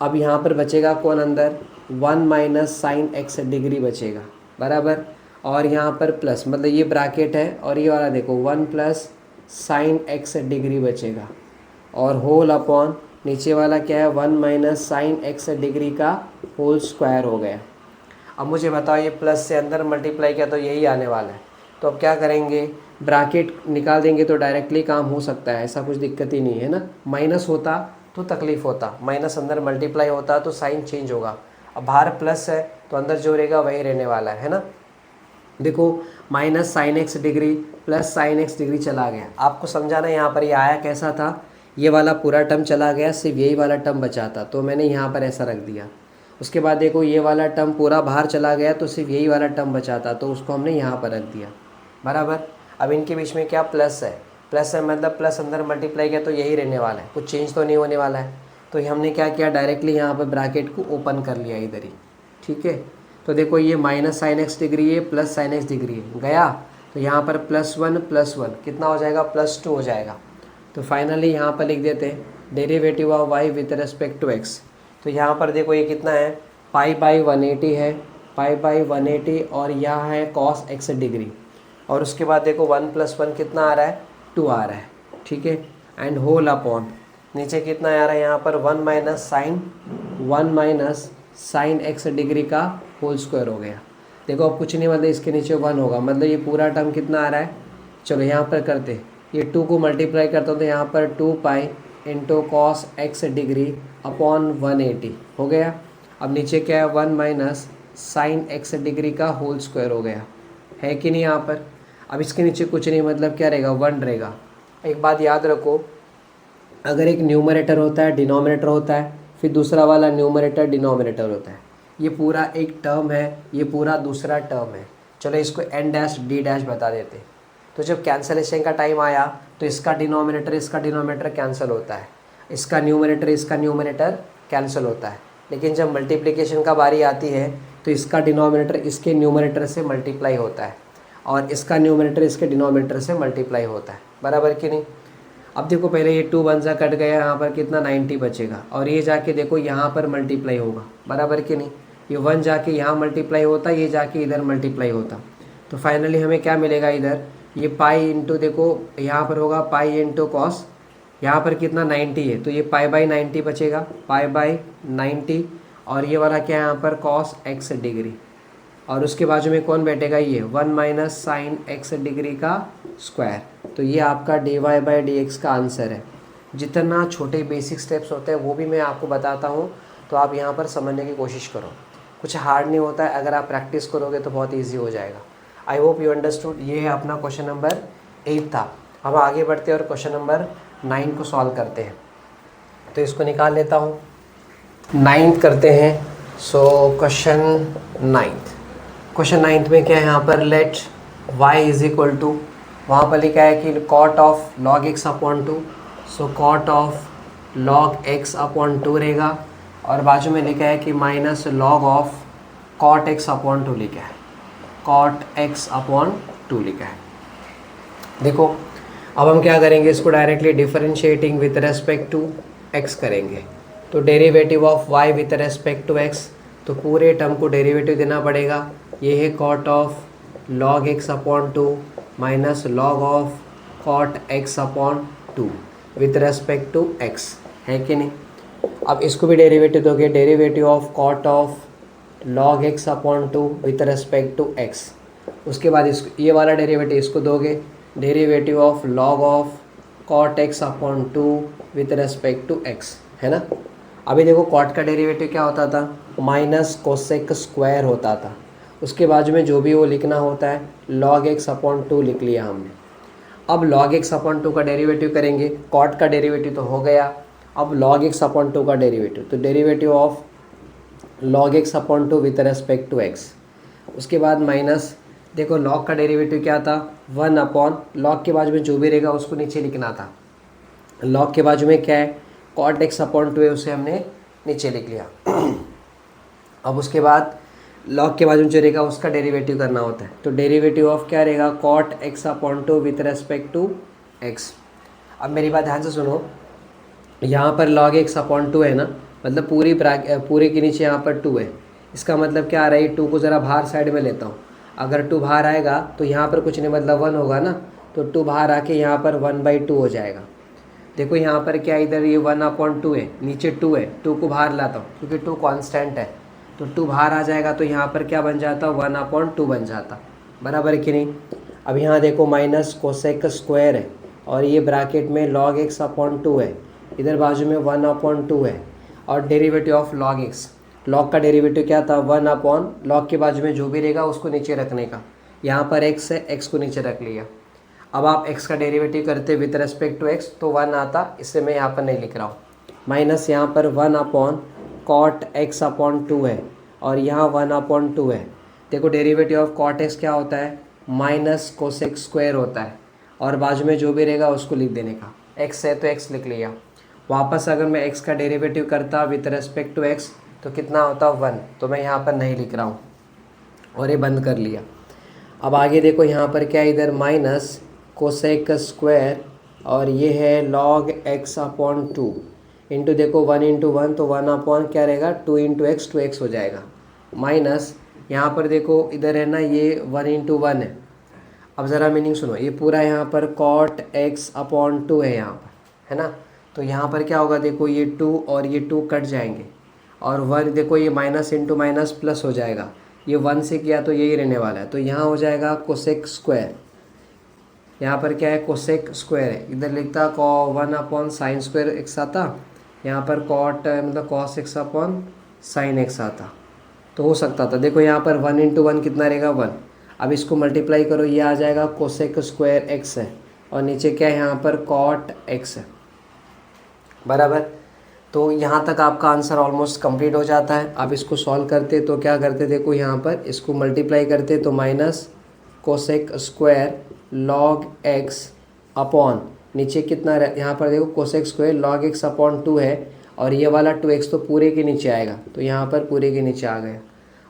अब यहाँ पर बचेगा कौन अंदर 1 माइनस साइन एक्स डिग्री बचेगा बराबर, और यहाँ पर प्लस मतलब ये ब्रैकेट है और ये वाला देखो 1 प्लस साइन एक्स डिग्री बचेगा और होल अपॉन नीचे वाला क्या है 1 माइनस साइन एक्स डिग्री का होल स्क्वायर हो गया। अब मुझे बताओ ये प्लस से अंदर मल्टीप्लाई किया तो यही आने वाला है, तो अब क्या करेंगे ब्रैकेट निकाल देंगे तो डायरेक्टली काम हो सकता है, ऐसा कुछ दिक्कत ही नहीं है ना। माइनस होता तो तकलीफ़ होता, माइनस अंदर मल्टीप्लाई होता तो साइन चेंज होगा। अब बाहर प्लस है तो अंदर जो रहेगा वही रहने वाला है ना। देखो minus sine x degree plus sign x degree चला गया। आपको समझाना यहाँ पर ये आया कैसा था, ये वाला पूरा टर्म चला गया, सिर्फ यही वाला टर्म बचा था तो मैंने यहाँ पर ऐसा रख दिया। उसके बाद देखो ये वाला टर्म पूरा बाहर चला गया तो सिर्फ यही वाला टर्म बचा था तो उसको हमने यहाँ पर रख दिया बराबर। अब इनके बीच में क्या प्लस है, प्लस है मतलब प्लस अंदर मल्टीप्लाई किया तो यही रहने वाला है, कुछ चेंज तो नहीं होने वाला है। तो हमने क्या किया डायरेक्टली यहाँ पर ब्रैकेट को ओपन कर लिया इधर ही, ठीक है। तो देखो ये माइनस साइन एक्स डिग्री है प्लस साइन एक्स डिग्री है गया, तो यहाँ पर +1 कितना हो जाएगा +2 हो जाएगा। तो फाइनली यहाँ पर लिख देते हैं derivative of y with respect to x। तो यहाँ पर देखो ये कितना है पाई बाई 180 है, पाई बाई 180 और यहाँ है कॉस एक्स डिग्री और उसके बाद देखो 1 + 1 कितना आ रहा है 2 आ रहा है, ठीक है। एंड होल अपॉन नीचे कितना आ रहा है यहाँ पर 1 माइनस साइन एक्स डिग्री का होल स्क्वायर हो गया। देखो अब कुछ नहीं मतलब इसके नीचे 1 होगा, मतलब ये पूरा टर्म कितना आ रहा है। चलो यहाँ पर करते, ये 2 को मल्टीप्लाई करता हूँ तो यहाँ पर 2 pi into cos x degree upon 180 हो गया। अब नीचे क्या है 1 माइनस साइन एक्स डिग्री का होल स्क्वायर हो गया, है कि नहीं यहाँ पर। अब इसके नीचे कुछ नहीं मतलब क्या रहेगा 1 रहेगा। एक बात याद रखो, अगर एक न्यूमरेटर होता है डिनोमिनेटर होता है, फिर दूसरा वाला न्यूमरेटर डिनोमिनेटर होता है। ये पूरा एक टर्म है, ये पूरा दूसरा टर्म है। चलो इसको n डैश d डैश बता देते। तो जब कैंसलेशन का टाइम आया तो इसका डिनोमिनेटर कैंसिल होता है, इसका न्यूमरेटर कैंसिल होता है। लेकिन जब मल्टीप्लिकेशन का बारी आती है तो इसका डिनोमिनेटर इसके न्यूमरेटर से मल्टीप्लाई होता है और इसका न्यूमरेटर इसके डिनोमिनेटर से मल्टीप्लाई होता है, बराबर कि नहीं। अब देखो पहले ये 2 1 कट गया, यहाँ पर कितना 90 बचेगा और ये जाके देखो यहाँ पर मल्टीप्लाई होगा, बराबर कि नहीं। ये 1 जाके यहाँ मल्टीप्लाई होता, ये जाके इधर मल्टीप्लाई होता। तो फाइनली हमें क्या मिलेगा इधर, ये पाई इंटू देखो यहाँ पर होगा पाई इंटू कॉस, यहाँ पर कितना 90 है तो ये पाई बाई 90 बचेगा, पाई बाई 90 और ये वाला क्या है यहाँ पर कॉस एक्स डिग्री और उसके बाजू में कौन बैठेगा ये 1 माइनस साइन एक्स डिग्री का स्क्वायर। तो ये आपका dy बाई डी एक्स का आंसर है। जितना छोटे बेसिक स्टेप्स होते हैं वो भी मैं आपको बताता हूँ, तो आप यहाँ पर समझने की कोशिश करो, कुछ हार्ड नहीं होता है, अगर आप प्रैक्टिस करोगे तो बहुत ईजी हो जाएगा। I hope you understood. ये है अपना क्वेश्चन नंबर 8 था। हम आगे बढ़ते हैं और क्वेश्चन नंबर 9 को सॉल्व करते हैं। तो इसको निकाल लेता हूँ, 9th करते हैं। सो क्वेश्चन 9th में क्या है यहाँ पर let y is equal to, वहाँ पर लिखा है कि cot of log x upon 2। So cot of log x upon 2 रहेगा, और बाजू में लिखा है कि minus log of cot x upon 2 लिखा है, cot x अपॉन 2 लिखा है। देखो अब हम क्या करेंगे, इसको directly differentiating with respect to x करेंगे। तो derivative of y with respect to x, तो पूरे टर्म को डेरिवेटिव देना पड़ेगा। ये है cot of log x upon 2 minus log of cot x upon 2 with respect to x, है कि नहीं। अब इसको भी डेरिवेटिव दोगे, derivative of cot of log x upon 2 with respect to x। उसके बाद इसको ये वाला डेरिवेटिव इसको दोगे, derivative of log of cot x upon 2 with respect to x, है ना। अभी देखो cot का डेरिवेटिव क्या होता था, माइनस कोसेक स्क्वायर होता था। उसके बाजू में जो भी वो लिखना होता है log x अपॉन 2 लिख लिया हमने। अब log x अपॉन 2 का डेरिवेटिव करेंगे, cot का डेरिवेटिव तो हो गया, अब log x अपॉन 2 का डेरिवेटिव, तो derivative of log x upon 2 with respect to x। उसके बाद माइनस, देखो log का डेरिवेटिव क्या था, 1 अपॉन log के बाजू में जो भी रहेगा उसको नीचे लिखना था। log के बाजू में क्या है, cot x अपॉन 2 है, उसे हमने नीचे लिख लिया। अब उसके बाद log के बाजू में जो रहेगा उसका डेरिवेटिव करना होता है, तो डेरिवेटिव ऑफ क्या रहेगा, cot x upon 2 with respect to x। अब मेरी बात ध्यान से सुनो, यहाँ पर log x अपॉन 2 है ना, मतलब पूरे के नीचे यहाँ पर 2 है। इसका मतलब क्या आ रहा है, 2 को ज़रा बाहर साइड में लेता हूँ। अगर 2 बाहर आएगा तो यहाँ पर कुछ नहीं, मतलब 1 होगा ना, तो 2 बाहर आके यहाँ पर 1/2 हो जाएगा। देखो यहाँ पर क्या, इधर ये 1 अपॉन 2 है, नीचे 2 है, 2 को बाहर लाता हूँ क्योंकि 2 कांस्टेंट है, तो 2 बाहर आ जाएगा, तो यहाँ पर क्या बन जाता, 1 अपॉन 2 बन जाता, बराबर है कि नहीं। अब यहाँ देखो माइनस कोसेक स्क्वायर है, और ये ब्रैकेट में log x अपॉन 2 है, इधर बाजू में 1 अपॉन 2 है, और derivative of log x, log का डेरिवेटिव क्या था, 1 अपॉन log के बाजू में जो भी रहेगा उसको नीचे रखने का। यहाँ पर x है, x को नीचे रख लिया। अब आप x का डेरिवेटिव करते विथ रेस्पेक्ट टू x, तो 1 आता, इससे मैं यहाँ पर नहीं लिख रहा हूँ। माइनस यहाँ पर 1 अपॉन cot x अपॉन 2 है, और यहाँ 1 अपॉन 2 है। देखो डेरिवेटिव ऑफ cot x क्या होता है, माइनस कोसेक स्क्वायर होता है, और बाजू में जो भी रहेगा उसको लिख देने का। x है तो x लिख लिया। वापस अगर मैं x का डेरिवेटिव करता विथ रेस्पेक्ट टू x, तो कितना होता 1, तो मैं यहाँ पर नहीं लिख रहा हूँ, और ये बंद कर लिया। अब आगे देखो यहाँ पर क्या है, इधर माइनस कोसेक स्क्वायर, और ये है log x अपॉन 2 इंटू, देखो 1 इंटू 1, तो 1 अपॉन क्या रहेगा, 2 इंटू एक्स, 2x हो जाएगा। माइनस यहाँ पर देखो इधर है ना, ये 1 इंटू 1 है। अब ज़रा मीनिंग सुनो, ये पूरा यहाँ पर cot x अपॉन 2 है यहाँ पर, है ना। तो यहाँ पर क्या होगा, देखो ये 2 और ये 2 कट जाएंगे, और 1 देखो ये माइनस इंटू माइनस प्लस हो जाएगा, ये 1 से किया तो यही रहने वाला है, तो यहाँ हो जाएगा कोसेक स्क्वायर। यहाँ पर क्या है, कोसेक स्क्वायर है, इधर लिखता 1 अपॉन साइन स्क्वायर एक्स आता, यहाँ पर कॉट मतलब cos x upon sine x आता, तो हो सकता था। देखो यहाँ पर 1 इंटू 1 कितना रहेगा, 1। अब इसको मल्टीप्लाई करो, ये आ जाएगा कोसेक स्क्वायर एक्स है, और नीचे क्या है, यहाँ पर कॉट एक्स है, बराबर। तो यहाँ तक आपका आंसर ऑलमोस्ट कंप्लीट हो जाता है। अब इसको सॉल्व करते तो क्या करते, देखो यहाँ पर इसको मल्टीप्लाई करते तो minus cosec square log x upon नीचे कितना, यहाँ पर देखो cosec square log x upon 2 है, और ये वाला 2x तो पूरे के नीचे आएगा, तो यहाँ पर पूरे के नीचे आ गया।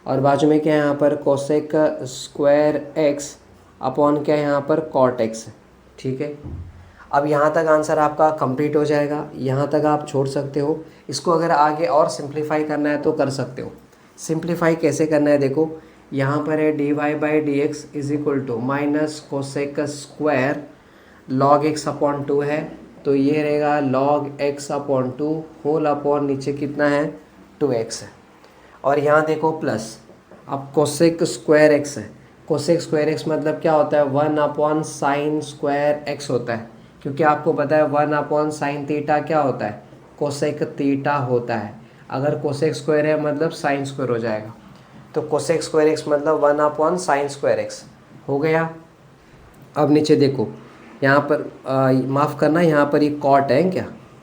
और बाजू में क्या है, यहाँ पर कोसेक स्क्वायर x अपॉन क्या है, यहाँ पर कॉट x है, ठीक है। अब यहाँ तक आंसर आपका कंप्लीट हो जाएगा, यहाँ तक आप छोड़ सकते हो। इसको अगर आगे और सिंप्लीफाई करना है तो कर सकते हो। सिंप्लीफाई कैसे करना है, देखो यहाँ पर है dy/dx is equal to minus cosec square log x upon 2 है, तो ये रहेगा log x upon 2 whole upon नीचे कितना है 2x है, और यहाँ देखो प्लस। अब कोसेक स्क्वायर x है, कोसेक स्क्वायर x मतलब क्या होता है, 1 अपॉन साइन स्क्वायर x होता है, क्योंकि आपको पता है 1 अपॉन साइन थीटा क्या होता है, कोसेक थीटा होता है। अगर कोसेक स्क्वायर है मतलब साइन स्क्वायर हो जाएगा, तो कोसेक स्क्वायर एक्स मतलब 1 अपॉन साइन स्क्वायर एक्स हो गया। अब नीचे देखो यहाँ पर माफ़ करना, यहाँ पर ये कॉट है,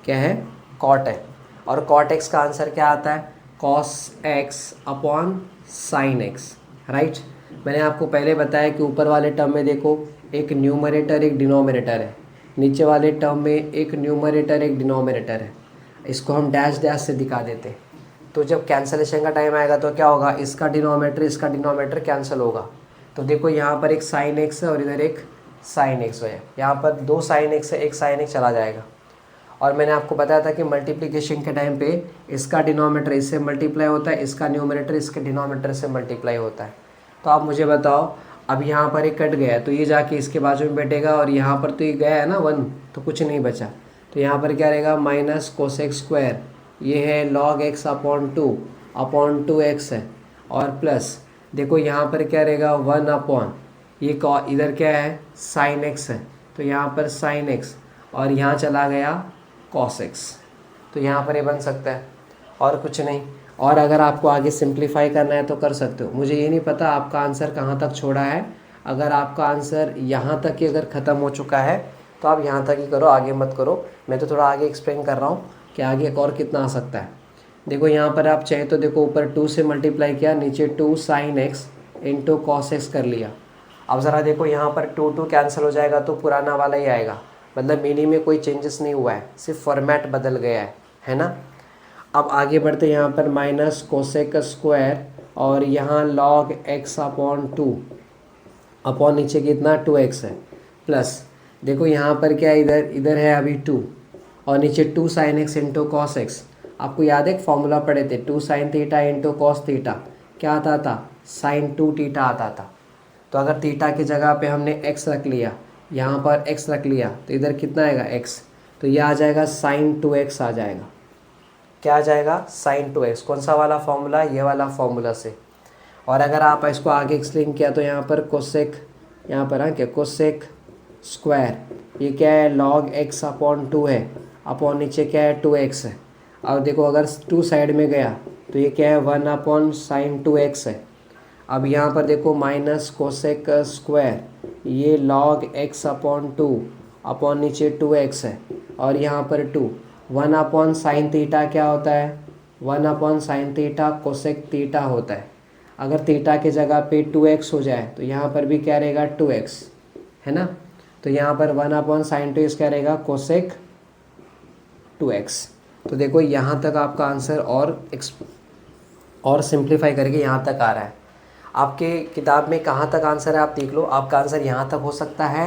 क्या है, कॉट है, और कॉट एक्स का आंसर क्या आता है, cos x upon sine x, right. मैंने आपको पहले बताया कि ऊपर वाले टर्म में देखो एक न्यूमरेटर एक डिनोमिनेटर है, नीचे वाले टर्म में एक न्यूमरेटर एक डिनोमिनेटर है। इसको हम डैश डैश से दिखा देते। तो जब कैंसलेशन का टाइम आएगा तो क्या होगा, इसका डिनोमीटर कैंसिल होगा। तो देखो यहाँ पर एक साइन एक्स है और इधर एक साइन एक्स है, यहाँ पर 2 साइन एक्स है, एक साइन एक्स चला जाएगा। और मैंने आपको बताया था कि मल्टीप्लिकेशन के टाइम पे इसका डिनोमीटर इससे मल्टीप्लाई होता है, इसका न्यूमरेटर इसके डिनोमीटर से मल्टीप्लाई होता है। तो आप मुझे बताओ, अब यहाँ पर एक कट गया तो ये जाके इसके बाजू में बैठेगा, और यहाँ पर तो ये गया है ना 1, तो कुछ नहीं बचा। तो यहाँ पर क्या रहेगा, माइनस कोसेक स्क्वायर, ये है log x अपॉन 2x है, और प्लस देखो यहाँ पर क्या रहेगा 1 अपॉन ये इधर क्या है साइन x है, तो यहाँ पर साइन x, और यहाँ चला गया cos x। तो यहाँ पर ये बन सकता है और कुछ नहीं। और अगर आपको आगे सिंप्लीफाई करना है तो कर सकते हो। मुझे ये नहीं पता आपका आंसर कहाँ तक छोड़ा है। अगर आपका आंसर यहाँ तक ही अगर ख़त्म हो चुका है तो आप यहाँ तक ही करो, आगे मत करो। मैं तो थोड़ा आगे एक्सप्लेन कर रहा हूँ कि आगे और कितना आ सकता है। देखो यहाँ पर आप चाहे तो देखो ऊपर 2 से मल्टीप्लाई किया, नीचे 2 sign x into cos x कर लिया। अब ज़रा देखो यहाँ पर 2 कैंसिल हो जाएगा तो पुराना वाला ही आएगा, मतलब मीनिंग में कोई चेंजेस नहीं हुआ है, सिर्फ फॉर्मेट बदल गया है ना। अब आगे बढ़ते यहाँ पर माइनस कोसेक स्क्वायर और यहाँ log x अपॉन 2 अपॉन नीचे कितना 2x है, प्लस देखो यहाँ पर क्या है, इधर है अभी 2 और नीचे 2 sign x into cos x. आपको याद है एक फॉर्मूला पढ़े थे, 2 sine theta into cos theta, क्या आता था साइन 2 थीटा आता था। तो अगर थीटा की जगह पे हमने x रख लिया, यहाँ पर x रख लिया, तो इधर कितना आएगा x, तो ये आ जाएगा साइन 2x आ जाएगा। क्या आ जाएगा साइन 2x, कौन सा वाला फॉर्मूला, ये वाला फॉर्मूला से। और अगर आप इसको आगे एक्सप्लेन किया तो यहाँ पर कोसेक, यहाँ पर क्या कोसेक स्क्वायर, ये क्या है log x अपॉन 2 है, अपॉन नीचे क्या है 2x है। अब देखो अगर 2 साइड में गया तो ये क्या है 1 अपॉन साइन 2x है। अब यहाँ पर देखो माइनस कोसेक स्क्वायर, ये log x अपॉन 2 अपॉन नीचे 2x है, और यहाँ पर 2 1 अपॉन साइन थीटा क्या होता है, 1 upon sine theta cosec theta होता है। अगर थीटा के जगह पे 2x हो जाए तो यहाँ पर भी क्या रहेगा 2x है ना। तो यहाँ पर 1 अपॉन साइन 2x क्या रहेगा कोसेक 2x। तो देखो यहाँ तक आपका आंसर और सिंप्लीफाई करके यहाँ तक आ रहा है। आपके किताब में कहाँ तक आंसर है आप देख लो, आपका आंसर यहाँ तक हो सकता है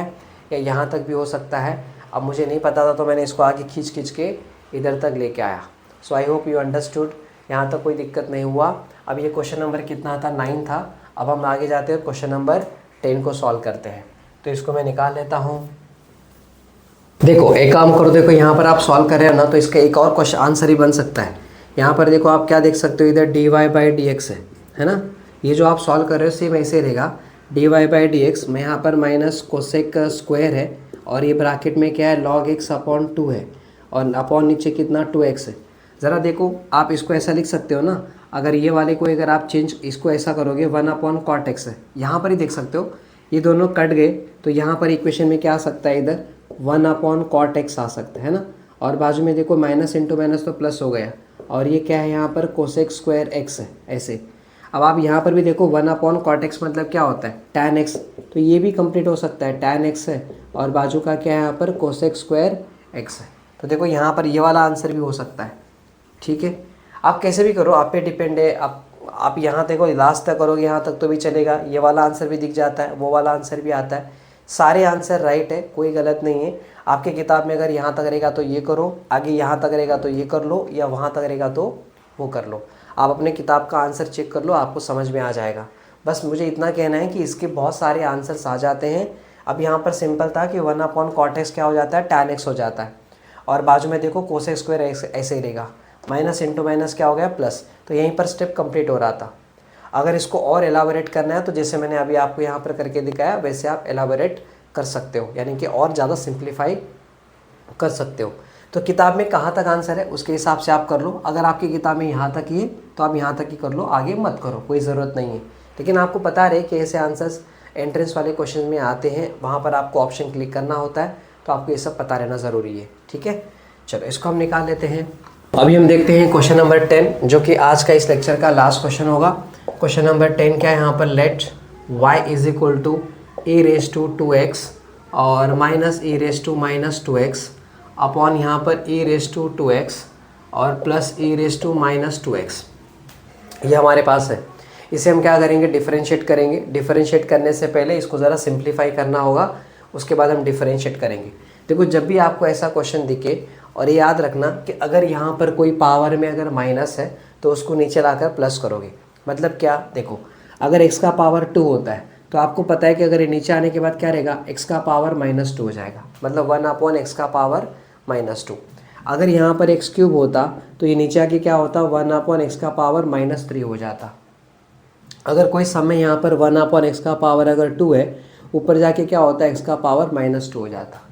या यहाँ तक भी हो सकता है। अब मुझे नहीं पता था तो मैंने इसको आगे खींच के इधर तक लेके आया। सो आई होप यू अंडरस्टूड, यहाँ तक कोई दिक्कत नहीं हुआ। अब ये क्वेश्चन नंबर कितना था 9 था। अब हम आगे जाते हैं क्वेश्चन नंबर 10 को सॉल्व करते हैं। तो इसको मैं निकाल लेता हूँ। देखो एक काम करो, देखो यहाँ पर आप सॉल्व कर रहे हो ना, तो इसका एक और क्वेश्चन आंसर ही बन सकता है। यहाँ पर देखो आप क्या देख सकते हो, इधर dy/dx है ना। ये जो आप सॉल्व कर रहे हो सेम ऐसे रहेगा, dy/dx में यहाँ पर माइनस कोसेक स्क्वायर है और ये ब्रैकेट में क्या है log x अपॉन 2 है और अपॉन नीचे कितना 2x है। ज़रा देखो आप इसको ऐसा लिख सकते हो ना, अगर ये वाले को अगर आप चेंज इसको ऐसा करोगे 1 अपॉन कॉट एक्स है, यहाँ पर ही देख सकते हो ये दोनों कट गए तो यहाँ पर इक्वेशन में क्या आ सकता है, इधर 1 अपॉन कॉट एक्स आ सकता है ना। और बाजू में देखो माइनस इंटू माइनस तो प्लस हो गया, और ये क्या है यहाँ पर कोसेक स्क्वायर एक्स है ऐसे। अब आप यहाँ पर भी देखो 1 अपॉन कॉट एक्स मतलब क्या होता है टैन एक्स, तो ये भी कंप्लीट हो सकता है टैन एक्स है, और बाजू का क्या है यहाँ पर कोसेक स्क्वायर एक्स है। तो देखो यहाँ पर ये वाला आंसर भी हो सकता है। ठीक है, आप कैसे भी करो, आप पे डिपेंड है। आप यहाँ देखो लास्ट तक करोगे यहाँ तक तो भी चलेगा, ये वाला आंसर भी दिख जाता है, वो वाला आंसर भी आता है, सारे आंसर राइट है, कोई गलत नहीं है। आपके किताब में अगर यहाँ तक रहेगा तो ये करो, आगे यहाँ तक रहेगा तो ये कर लो, या वहाँ तक रहेगा तो वो कर लो। आप अपने किताब का आंसर चेक कर लो, आपको समझ में आ जाएगा। बस मुझे इतना कहना है कि इसके बहुत सारे आंसर्स आ जाते हैं। अब यहाँ पर सिंपल था कि 1 अपॉन कॉट एक्स क्या हो जाता है टैन एक्स हो जाता है, और बाजू में देखो कोसेक स्क्वायर एक्स ऐसे ही रहेगा, माइनस इंटू माइनस क्या हो गया प्लस। तो यहीं पर स्टेप कंप्लीट हो रहा था। अगर इसको और एलाबोरेट करना है तो जैसे मैंने अभी आपको यहाँ पर करके दिखाया वैसे आप एलाबोरेट कर सकते हो, यानी कि और ज़्यादा सिंप्लीफाई कर सकते हो। तो किताब में कहाँ तक आंसर है उसके हिसाब से आप कर लो। अगर आपकी किताब में यहाँ तक ही है तो आप यहाँ तक ही कर लो, आगे मत करो, कोई ज़रूरत नहीं है। लेकिन आपको पता रहे कि ऐसे आंसर्स एंट्रेंस वाले क्वेश्चन में आते हैं, वहाँ पर आपको ऑप्शन क्लिक करना होता है, तो आपको ये सब पता रहना ज़रूरी है। ठीक है, चलो इसको हम निकाल लेते हैं। अभी हम देखते हैं क्वेश्चन नंबर 10, जो कि आज का इस लेक्चर का लास्ट क्वेश्चन होगा। क्वेश्चन नंबर 10 क्या है यहाँ पर, let y is equal to A raise to 2x और minus A raise to minus 2x upon यहाँ पर ए रेस टू 2x और plus E raise to minus 2x, ये हमारे पास है। इसे हम क्या करेंगे, डिफरेंशिएट करेंगे। डिफरेंशिएट करने से पहले इसको ज़रा सिंप्लीफाई करना होगा, उसके बाद हम डिफरेंशिएट करेंगे। देखो जब भी आपको ऐसा क्वेश्चन दिखे, और ये याद रखना कि अगर यहाँ पर कोई पावर में अगर माइनस है तो उसको नीचे लाकर प्लस करोगे। मतलब क्या, देखो अगर x का पावर 2 होता है तो आपको पता है कि अगर ये नीचे आने के बाद क्या रहेगा, x का पावर -2 हो जाएगा, मतलब 1/x का पावर -2। अगर यहाँ पर x क्यूब होता तो ये नीचे आके क्या होता, 1/x का पावर -3 हो जाता। अगर कोई समय यहाँ पर 1/x का पावर अगर 2 है, ऊपर जाके क्या होता है, x का पावर -2 हो जाता।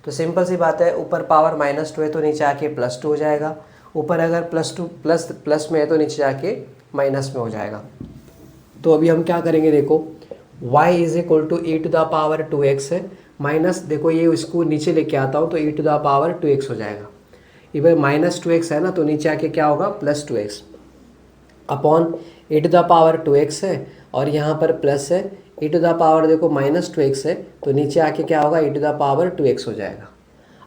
तो सिंपल सी बात है, ऊपर पावर -2 है तो नीचे आके +2 हो जाएगा, ऊपर अगर +2 प्लस में है तो नीचे जाके माइनस में हो जाएगा। तो अभी हम क्या करेंगे, देखो y is equal to E to the power 2x है, माइनस देखो ये इसको नीचे लेके आता हूँ तो ई टू द पावर 2x हो जाएगा। इधर -2x है ना, तो नीचे आके क्या होगा, +2x upon E to the power 2x है, और यहाँ पर प्लस है ई टू द पावर, देखो -2x है तो नीचे आके क्या होगा, ई टू द पावर 2x हो जाएगा।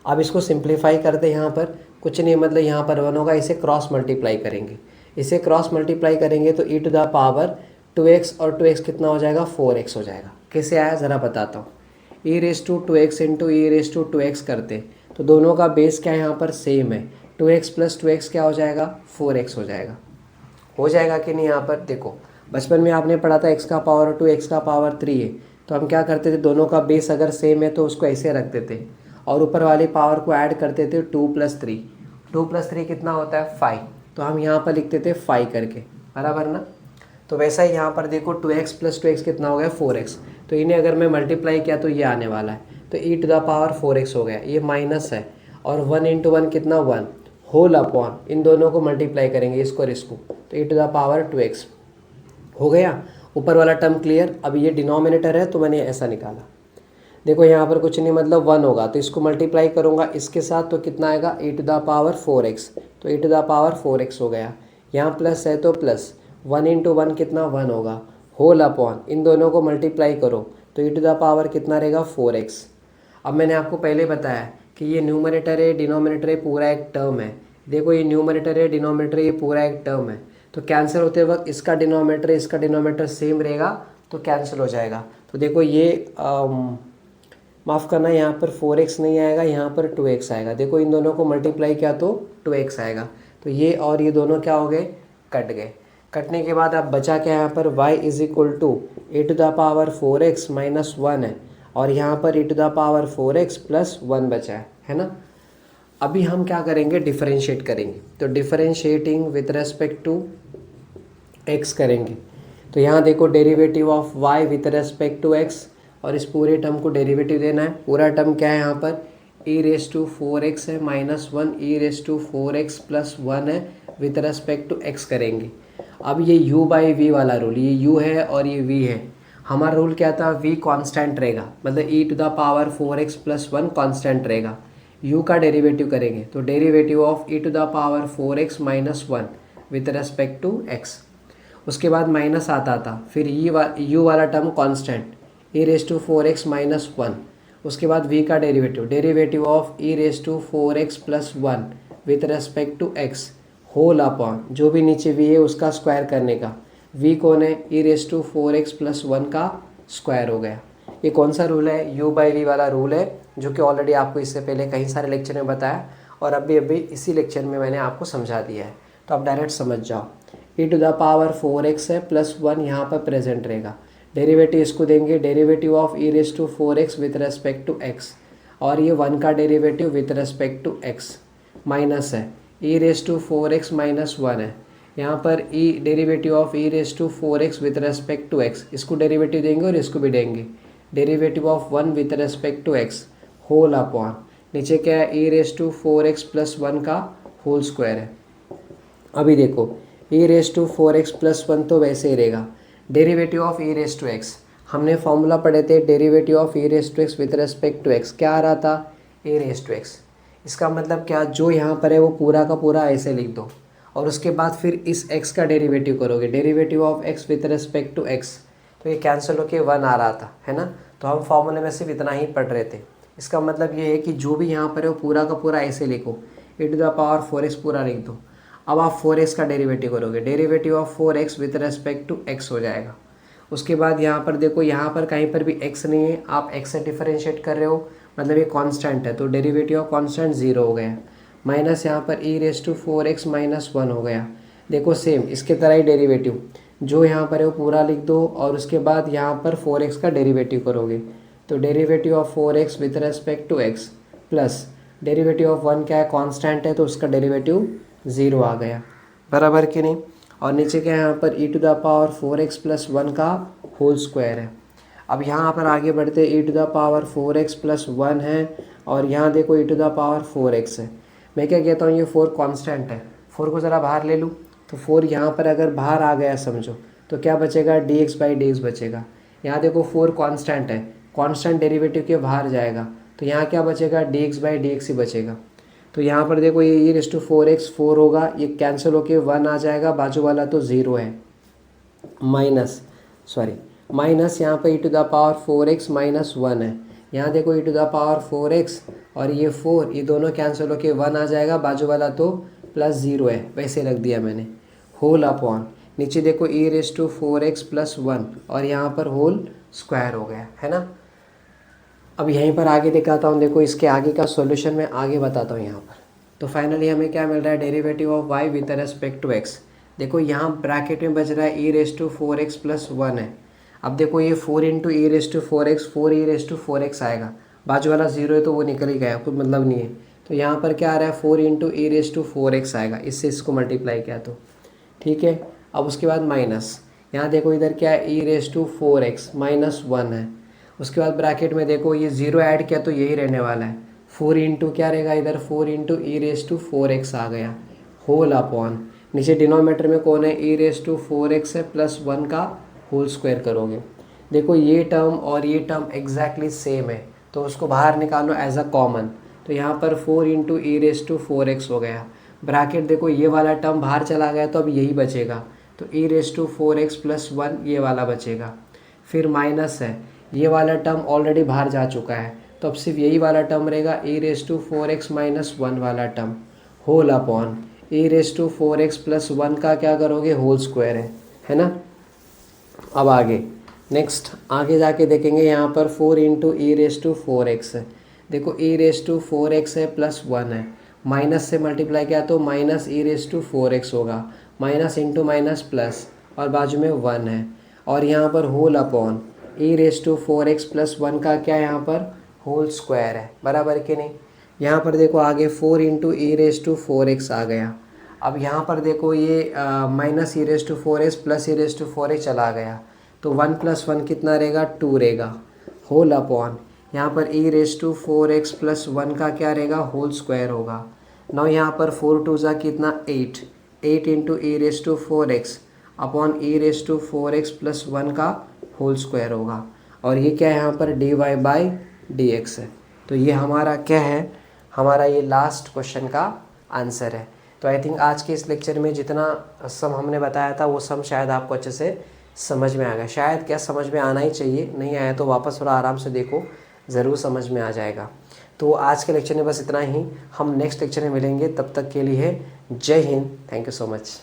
अब इसको सिंप्लीफाई करते, यहाँ पर कुछ नहीं, मतलब यहाँ पर 1 होगा, इसे क्रॉस मल्टीप्लाई करेंगे। इसे क्रॉस मल्टीप्लाई करेंगे तो ई टू द पावर 2x और 2x कितना हो जाएगा, 4x हो जाएगा। कैसे आया ज़रा बताता हूँ। E raise to 2x into E raise to 2x करते तो दोनों का बेस क्या है, यहाँ पर सेम है। 2x प्लस 2x क्या हो जाएगा, 4x हो जाएगा। हो जाएगा कि नहीं, यहाँ पर देखो बचपन में आपने पढ़ा था x का पावर 2 x का पावर 3 है, तो हम क्या करते थे, दोनों का बेस अगर सेम है तो उसको ऐसे रखते थे और ऊपर वाली पावर को ऐड करते थे 2 + 3। 2 + 3 कितना होता है, 5। तो हम यहाँ पर लिखते थे 5 करके, बराबर ना। तो वैसा ही यहाँ पर देखो 2x प्लस 2x कितना हो गया, 4x। तो इन्हें अगर मैं मल्टीप्लाई किया तो ये आने वाला है, तो ई टू द पावर 4x हो गया। ये माइनस है और 1 × 1 कितना, 1 होल अपॉन, इन दोनों को मल्टीप्लाई करेंगे इसको और इसको, तो ई टू द पावर 2x हो गया। ऊपर वाला टर्म क्लियर। अब ये डिनोमिनेटर है तो मैंने ऐसा निकाला। देखो यहाँ पर कुछ नहीं, मतलब 1 होगा तो इसको मल्टीप्लाई करूँगा इसके साथ तो कितना आएगा, ई टू द पावर 4x, तो ई टू द पावर 4x हो गया। यहाँ प्लस है तो प्लस 1 × 1 कितना, 1 होगा, होल अपॉन, इन दोनों को मल्टीप्लाई करो तो ई टू द पावर कितना रहेगा, 4x। अब मैंने आपको पहले बताया कि ये न्यूमरेटर है, डिनोमिनेटर है, पूरा एक टर्म है। देखो ये न्यूमरेटर है, डिनोमिनेटर, ये पूरा एक टर्म है, तो कैंसिल होते वक्त इसका डिनोमिनेटर सेम रहेगा तो कैंसिल हो जाएगा। तो देखो ये माफ़ करना, यहाँ पर 4x नहीं आएगा, यहाँ पर 2x आएगा। देखो इन दोनों को मल्टीप्लाई किया तो 2x आएगा, तो ये और ये दोनों क्या हो गए, कट गए। कटने के बाद अब बचा क्या, यहाँ पर y is equal to A to the power 4x minus 1 है, और यहाँ पर e to the power 4x plus 1 बचा है ना। अभी हम क्या करेंगे, डिफरेंशिएट करेंगे। तो differentiating with respect to x करेंगे। तो यहाँ देखो derivative of y with respect to x, और इस पूरे टर्म को डेरिवेटिव देना है। पूरा टर्म क्या है, यहाँ पर e⁴x है माइनस 1, e⁴x प्लस 1 है, विथ रेस्पेक्ट टू x करेंगे। अब ये u/v वाला रूल, ये u है और ये v है। हमारा रूल क्या था, v कांस्टेंट रहेगा, मतलब e to the power 4x plus 1 constant रहेगा। u का डेरिवेटिव करेंगे तो derivative of e to the power 4x minus 1 with respect to x। उसके बाद माइनस आता था, फिर u वाला टर्म कांस्टेंट e⁴x माइनस 1। उसके बाद v का derivative of e⁴x plus 1 with respect to x whole upon, जो भी नीचे v है उसका स्क्वायर करने का। v कौन है, e⁴x प्लस 1 का स्क्वायर हो गया। ये कौन सा रूल है, u/v वाला रूल है, जो कि ऑलरेडी आपको इससे पहले कई सारे लेक्चर में बताया और अभी इसी लेक्चर में मैंने आपको समझा दिया है। तो आप डायरेक्ट समझ जाओ। e to the power 4x है प्लस 1 यहाँ पर प्रेजेंट रहेगा। डेरिवेटिव इसको देंगे, derivative of e⁴x with respect to x, और ये 1 का derivative with respect to x minus है e⁴x माइनस 1 है। यहाँ पर derivative of e⁴x with respect to x, इसको डेरिवेटिव देंगे और इसको भी देंगे। Derivative of 1 with respect to x whole upon, नीचे क्या है, e⁴x प्लस 1 का होल स्क्वायर है। अभी देखो e⁴x प्लस 1 तो वैसे ही रहेगा। डेरिवेटिव ऑफ e⁻x, हमने फॉर्मूला पढ़े थे, derivative of e⁻x with respect to x क्या आ रहा था, e⁻x। इसका मतलब क्या, जो यहाँ पर है वो पूरा का पूरा ऐसे लिख दो और उसके बाद फिर इस x का डेरिवेटिव करोगे, derivative of x with respect to x, तो ये कैंसिल होके 1 आ रहा था, है ना। तो हम फॉर्मूले में सिर्फ इतना ही पढ़ रहे थे। इसका मतलब ये है कि जो भी यहाँ पर है वो पूरा का पूरा ऐसे लिखो, e to the power 4x पूरा लिख दो। अब आप 4x का डेरिवेटिव करोगे, derivative of 4x with respect to x हो जाएगा। उसके बाद यहाँ पर देखो, यहाँ पर कहीं पर भी x नहीं है, आप x से डिफरेंशिएट कर रहे हो, मतलब ये कांस्टेंट है, तो डेरिवेटिव ऑफ कांस्टेंट 0 हो गया। माइनस यहाँ पर e race to 4x minus 1 हो गया। देखो सेम इसके तरह ही डेरिवेटिव जो यहाँ पर है वो पूरा लिख दो, और उसके बाद यहाँ पर 4x का डेरिवेटिव करोगे, तो derivative of 4x with respect to x plus derivative of 1 क्या है, कांस्टेंट है, तो उसका डेरिवेटिव 0 आ गया, बराबर कि नहीं। और नीचे क्या है, यहाँ पर e to the power 4x plus 1 का होल स्क्वायर है। अब यहाँ पर आगे बढ़ते e to the power 4x plus 1 है, और यहाँ देखो e to the power 4x है। मैं क्या कहता हूँ, ये 4 कांस्टेंट है, 4 को ज़रा बाहर ले लूँ, तो 4 यहाँ पर अगर बाहर आ गया समझो, तो क्या बचेगा, dx बाई dx बचेगा। यहाँ देखो 4 कांस्टेंट है, कांस्टेंट डेरिवेटिव के बाहर जाएगा, तो यहाँ क्या बचेगा, dx बाई dx ही बचेगा। तो यहाँ पर देखो ये रेस टू 4x 4 होगा, ये कैंसिल होके 1 आ जाएगा, बाजू वाला तो 0 है, माइनस यहाँ पर e to the power 4x minus 1 है। यहाँ देखो e to the power 4x और ये 4, ये दोनों कैंसिल होके 1 आ जाएगा, बाजू वाला तो प्लस 0 है, वैसे रख दिया मैंने। होल अपॉन नीचे देखो e race to 4x plus 1 और यहाँ पर होल स्क्वायर हो गया, है ना। अब यहीं पर आगे दिखाता हूँ, देखो इसके आगे का सॉल्यूशन मैं आगे बताता हूँ यहाँ पर। तो फाइनली हमें क्या मिल रहा है, derivative of y with respect to x। देखो यहाँ ब्रैकेट में बच रहा है e race to 4x plus 1 है। अब देखो ये 4 into E raise to 4x, 4 E raise to 4x आएगा, बाजू वाला 0 है तो वो निकल ही गया, कोई मतलब नहीं है। तो यहाँ पर क्या आ रहा है, 4 into E raise to 4x आएगा, इससे इसको मल्टीप्लाई किया तो ठीक है। अब उसके बाद माइनस, यहाँ देखो इधर क्या है, ई रेस टू 4x माइनस 1 है। उसके बाद ब्रैकेट में देखो ये 0 ऐड किया तो यही रहने वाला है, 4 इंटू क्या रहेगा इधर, 4 into E raise to 4x आ गया, होल अपॉन नीचे डिनोमीटर में कौन है, ई रेस टू 4x है, प्लस 1 का होल स्क्वायर करोगे। देखो ये टर्म और ये टर्म एग्जैक्टली सेम है, तो उसको बाहर निकालो एज अ कॉमन, तो यहाँ पर 4 into E raise to 4x हो गया। ब्रैकेट देखो ये वाला टर्म बाहर चला गया तो अब यही बचेगा, तो ई रेस टू 4x प्लस 1 ये वाला बचेगा। फिर माइनस है, ये वाला टर्म ऑलरेडी बाहर जा चुका है, तो अब सिर्फ यही वाला टर्म रहेगा, ई रेस टू 4x माइनस 1 वाला term, whole upon E raise to 4x plus 1 का क्या करोगे, होल स्क्वायर है ना। अब आगे नेक्स्ट आगे जाके देखेंगे, यहाँ पर 4 into E raise to 4x है। देखो ई रेस टू 4x है प्लस 1 है, माइनस से मल्टीप्लाई किया तो minus E raise to 4x होगा, माइनस इंटू माइनस प्लस और बाजू में 1 है, और यहाँ पर whole upon E raise to 4x plus 1 का क्या यहाँ पर होल स्क्वायर है, बराबर कि नहीं। यहाँ पर देखो आगे 4 into E raise to 4x आ गया। अब यहाँ पर देखो ये minus E raise to 4x plus E raise to 4x चला गया, तो 1 प्लस 1 कितना रहेगा, 2 रहेगा, होल अपॉन यहाँ पर ई रेस टू 4x प्लस 1 का क्या रहेगा, होल स्क्वायर होगा। नाउ यहाँ पर 4 टू ज़ा कितना 8 into E raise to 4x upon E raise to 4x plus 1 का होल स्क्वायर होगा, और ये क्या है यहाँ पर dy बाई dx है। तो ये हमारा क्या है, हमारा ये लास्ट क्वेश्चन का आंसर है। तो आई थिंक आज के इस लेक्चर में जितना सम हमने बताया था वो सम शायद आपको अच्छे से समझ में आ गया, शायद क्या समझ में आना ही चाहिए, नहीं आया तो वापस थोड़ा आराम से देखो, ज़रूर समझ में आ जाएगा। तो आज के लेक्चर में बस इतना ही, हम नेक्स्ट लेक्चर में मिलेंगे, तब तक के लिए जय Hind, thank you so much.